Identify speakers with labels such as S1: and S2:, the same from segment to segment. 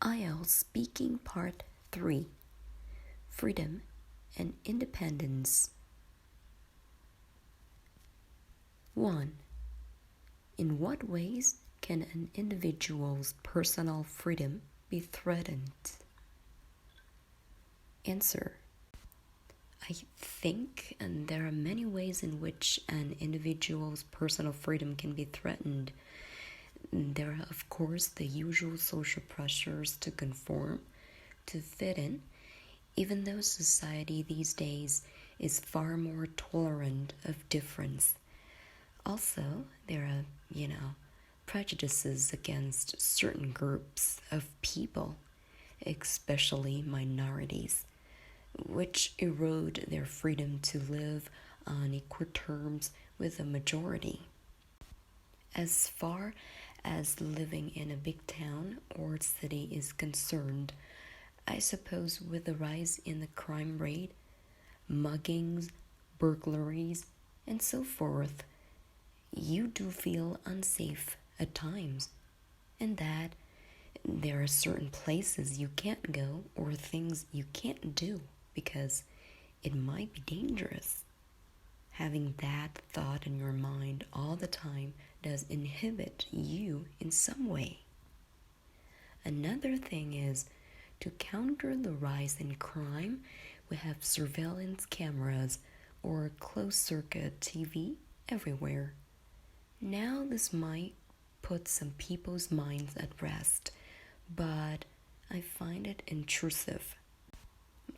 S1: IELTS Speaking Part 3 Freedom and Independence. 1. In what ways can an individual's personal freedom be threatened? Answer. I think there are many ways in which an individual's personal freedom can be threatened. There are, of course, the usual social pressures to conform, to fit in, even though society these days is far more tolerant of difference. Also, there are, prejudices against certain groups of people, especially minorities, which erode their freedom to live on equal terms with the majority. As far as living in a big town or city is concerned, I suppose with the rise in the crime rate, muggings, burglaries, and so forth, you do feel unsafe at times, and that there are certain places you can't go or things you can't do because it might be dangerous. Having that thought in your mind all the time does inhibit you in some way. Another thing is, to counter the rise in crime, we have surveillance cameras or closed-circuit TV everywhere. Now this might put some people's minds at rest, but I find it intrusive.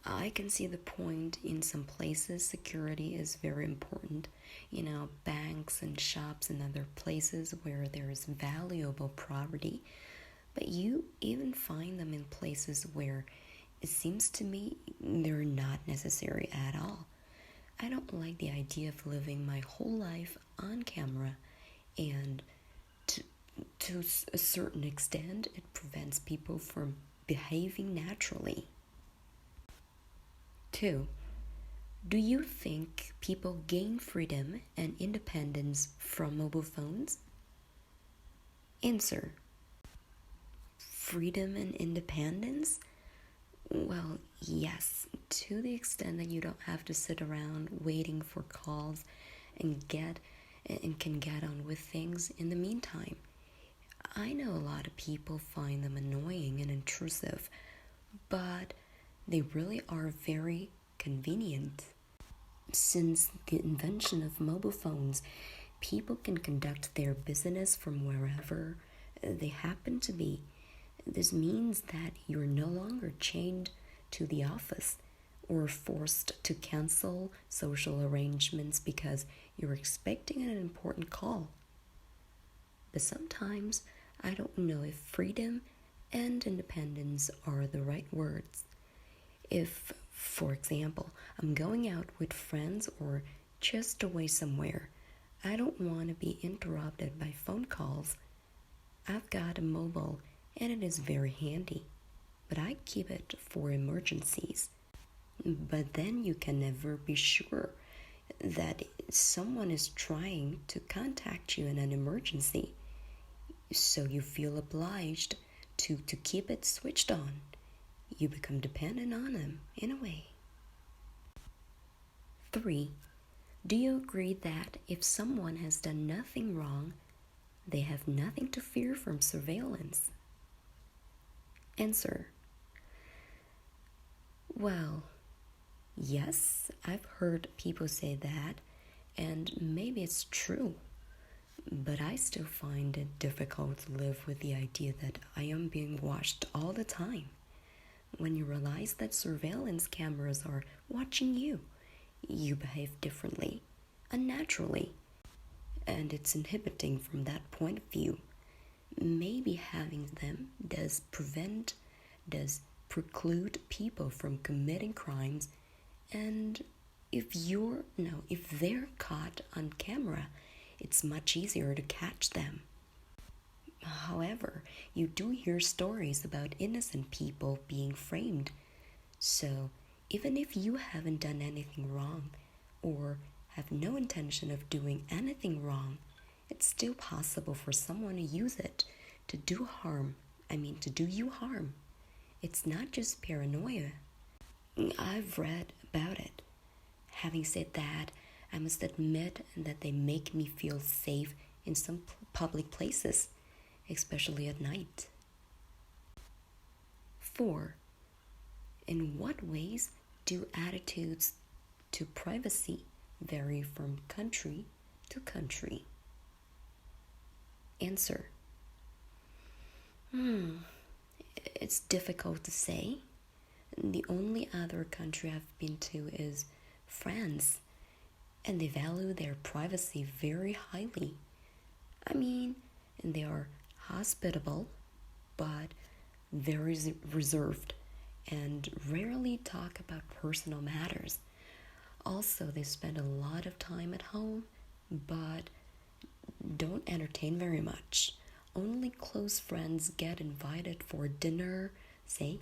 S1: I can see the point. In some places security is very important, banks and shops and other places where there is valuable property, but you even find them in places where it seems to me they're not necessary at all. I don't like the idea of living my whole life on camera, and to a certain extent it prevents people from behaving naturally. 2. Do you think people gain freedom and independence from mobile phones? Answer. Freedom and independence? Well, yes, to the extent that you don't have to sit around waiting for calls and can get on with things in the meantime. I know a lot of people find them annoying and intrusive, but they really are very convenient. Since the invention of mobile phones, people can conduct their business from wherever they happen to be. This means that you're no longer chained to the office or forced to cancel social arrangements because you're expecting an important call. But sometimes I don't know if freedom and independence are the right words. If, for example, I'm going out with friends or just away somewhere, I don't want to be interrupted by phone calls. I've got a mobile and it is very handy, but I keep it for emergencies. But then you can never be sure that someone is trying to contact you in an emergency, so you feel obliged to keep it switched on. You become dependent on them in a way. 3. Do you agree that if someone has done nothing wrong, they have nothing to fear from surveillance? Answer. Well, yes, I've heard people say that, and maybe it's true. But I still find it difficult to live with the idea that I am being watched all the time. When you realize that surveillance cameras are watching you, you behave differently, unnaturally, and it's inhibiting from that point of view. Maybe having them does preclude people from committing crimes, and if they're caught on camera, it's much easier to catch them. However, you do hear stories about innocent people being framed. So, even if you haven't done anything wrong or have no intention of doing anything wrong, it's still possible for someone to use it to do you harm. it's not just paranoia. I've read about it. Having said that, I must admit that they make me feel safe in some public places, especially at night. 4. In what ways do attitudes to privacy vary from country to country? Answer. It's difficult to say. The only other country I've been to is France, and they value their privacy very highly. I mean, they are hospitable, but very reserved and rarely talk about personal matters. Also, they spend a lot of time at home, but don't entertain very much. Only close friends get invited for dinner, say.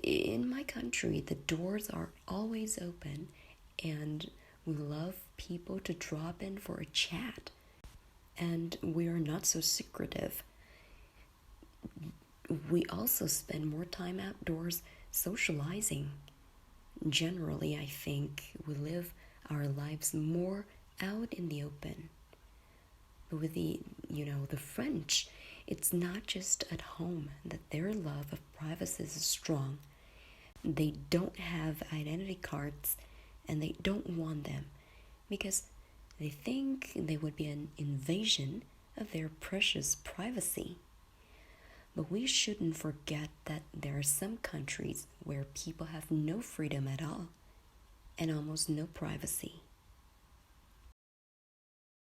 S1: In my country, the doors are always open, and we love people to drop in for a chat. And we are not so secretive. We also spend more time outdoors socializing. Generally, I think we live our lives more out in the open. But with the French, it's not just at home that their love of privacy is strong. They don't have identity cards, and they don't want them because they think they would be an invasion of their precious privacy. But we shouldn't forget that there are some countries where people have no freedom at all and almost no privacy.